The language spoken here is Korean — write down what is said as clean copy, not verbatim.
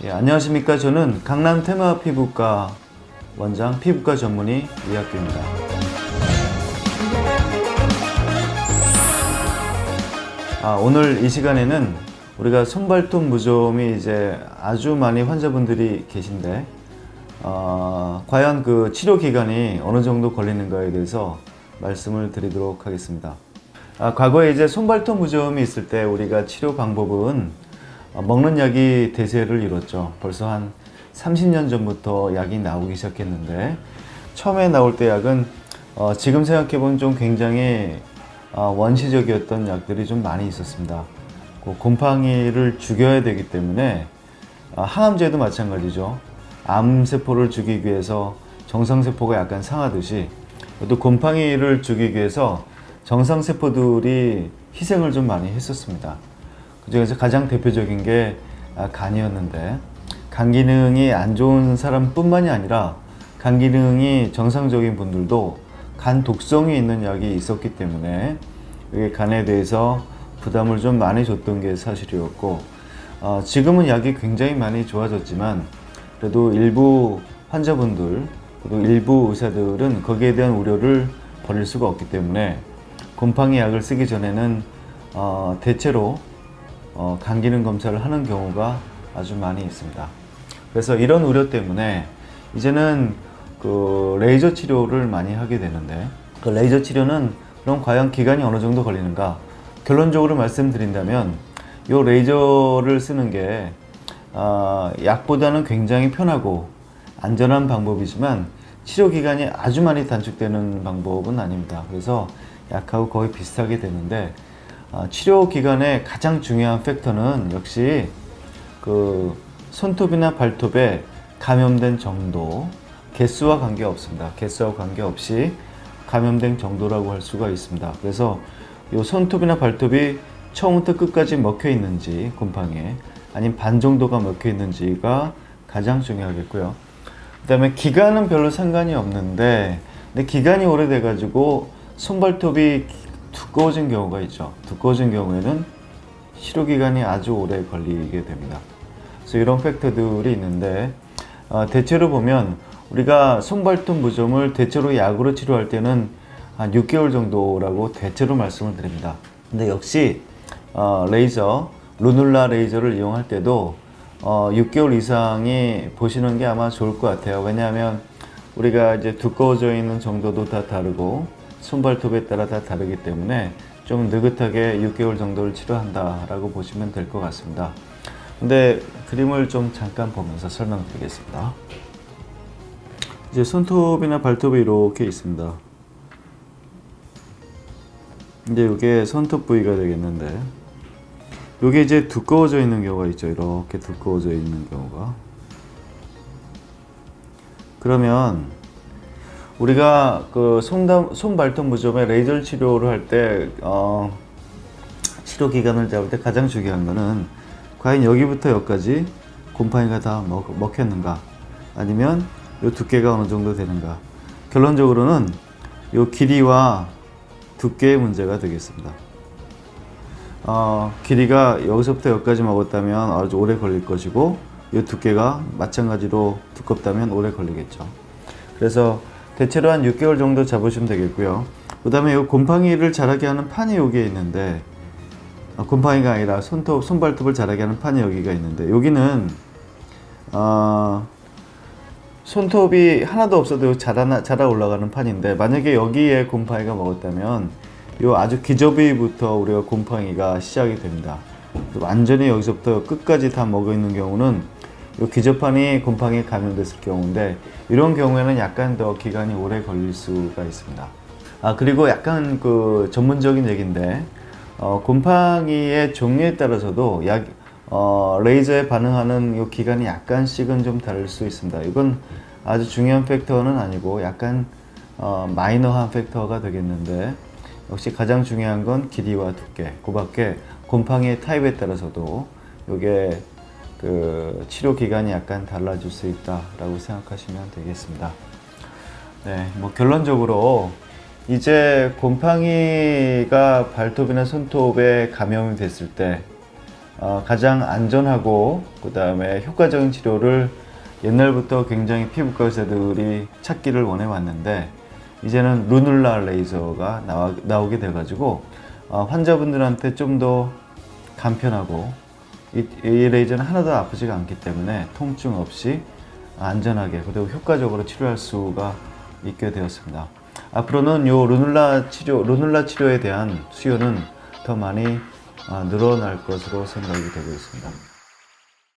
예, 안녕하십니까. 저는 강남 테마 피부과 원장 피부과 전문의 이학규입니다. 오늘 이 시간에는 우리가 손발톱 무좀이 이제 아주 많이 환자분들이 계신데 과연 그 치료 기간이 어느 정도 걸리는가에 대해서 말씀을 드리도록 하겠습니다. 과거에 이제 손발톱 무좀이 있을 때 우리가 치료 방법은 먹는 약이 대세를 이뤘죠. 벌써 한 30년 전부터 약이 나오기 시작했는데 처음에 나올 때 약은 지금 생각해보면 좀 굉장히 원시적이었던 약들이 좀 많이 있었습니다. 곰팡이를 죽여야 되기 때문에 항암제도 마찬가지죠. 암세포를 죽이기 위해서 정상세포가 약간 상하듯이 또 곰팡이를 죽이기 위해서 정상세포들이 희생을 좀 많이 했었습니다. 그중에서 가장 대표적인 게 간이었는데 간 기능이 안 좋은 사람뿐만이 아니라 간 기능이 정상적인 분들도 간 독성이 있는 약이 있었기 때문에 간에 대해서 부담을 좀 많이 줬던 게 사실이었고 지금은 약이 굉장히 많이 좋아졌지만 그래도 일부 환자분들 그리고 일부 의사들은 거기에 대한 우려를 버릴 수가 없기 때문에 곰팡이 약을 쓰기 전에는 대체로 간 기능 검사를 하는 경우가 아주 많이 있습니다. 그래서 이런 우려 때문에 이제는 그 레이저 치료를 많이 하게 되는데 그 레이저 치료는 그럼 과연 기간이 어느 정도 걸리는가? 결론적으로 말씀드린다면 이 레이저를 쓰는 게 약보다는 굉장히 편하고 안전한 방법이지만 치료 기간이 아주 많이 단축되는 방법은 아닙니다. 그래서 약하고 거의 비슷하게 되는데 치료 기간의 가장 중요한 팩터는 역시 그 손톱이나 발톱에 감염된 정도, 개수와 관계없습니다. 개수와 관계없이 감염된 정도라고 할 수가 있습니다. 그래서 이 손톱이나 발톱이 처음부터 끝까지 먹혀 있는지 곰팡이에 아니면 반 정도가 먹혀 있는지가 가장 중요하겠고요. 그 다음에 기간은 별로 상관이 없는데 근데 기간이 오래돼 가지고 손발톱이 두꺼워진 경우가 있죠. 두꺼워진 경우에는 치료 기간이 아주 오래 걸리게 됩니다. 그래서 이런 팩터들이 있는데 대체로 보면 우리가 손발톱 무좀을 대체로 약으로 치료할 때는 한 6개월 정도라고 대체로 말씀을 드립니다. 근데 역시 레이저, 루눌라 레이저를 이용할 때도 6개월 이상이 보시는 게 아마 좋을 것 같아요. 왜냐하면 우리가 이제 두꺼워져 있는 정도도 다 다르고 손발톱에 따라 다 다르기 때문에 좀 느긋하게 6개월 정도를 치료한다 라고 보시면 될 것 같습니다. 근데 그림을 좀 잠깐 보면서 설명드리겠습니다. 이제 손톱이나 발톱이 이렇게 있습니다. 이제 이게 손톱 부위가 되겠는데 이게 이제 두꺼워져 있는 경우가 있죠. 이렇게 두꺼워져 있는 경우가. 그러면 우리가 그 손발톱 무좀의 레이저 치료를 할 때 치료 기간을 잡을 때 가장 중요한 거는 과연 여기부터 여기까지 곰팡이가 다 먹혔는가 아니면 이 두께가 어느 정도 되는가. 결론적으로는 이 길이와 두께의 문제가 되겠습니다. 길이가 여기서부터 여기까지 먹었다면 아주 오래 걸릴 것이고 이 두께가 마찬가지로 두껍다면 오래 걸리겠죠. 그래서 대체로 한 6개월 정도 잡으시면 되겠고요. 그 다음에 이 곰팡이를 자라게 하는 판이 여기에 있는데 곰팡이가 아니라 손발톱을 자라게 하는 판이 여기가 있는데 여기는 손톱이 하나도 없어도 자라 올라가는 판인데 만약에 여기에 곰팡이가 먹었다면 요 아주 기저부위부터 우리가 곰팡이가 시작이 됩니다. 완전히 여기서부터 끝까지 다 먹어 있는 경우는 요 기저판이 곰팡이에 감염됐을 경우인데 이런 경우에는 약간 더 기간이 오래 걸릴 수가 있습니다. 그리고 약간 그 전문적인 얘기인데 곰팡이의 종류에 따라서도 레이저에 반응하는 요 기간이 약간씩은 좀 다를 수 있습니다. 이건 아주 중요한 팩터는 아니고 약간 마이너한 팩터가 되겠는데 역시 가장 중요한 건 길이와 두께. 그 밖에 곰팡이의 타입에 따라서도 이게 그 치료 기간이 약간 달라질 수 있다라고 생각하시면 되겠습니다. 네, 뭐 결론적으로 이제 곰팡이가 발톱이나 손톱에 감염이 됐을 때 가장 안전하고 그 다음에 효과적인 치료를 옛날부터 굉장히 피부과 의사들이 찾기를 원해 왔는데, 이제는 루눌라 레이저가 나오게 돼 가지고 환자분들한테 좀 더 간편하고, 이 레이저는 하나도 아프지가 않기 때문에 통증 없이 안전하게 그리고 효과적으로 치료할 수가 있게 되었습니다. 앞으로는 요 루눌라 치료에 대한 수요는 더 많이 늘어날 것으로 생각이 되고 있습니다.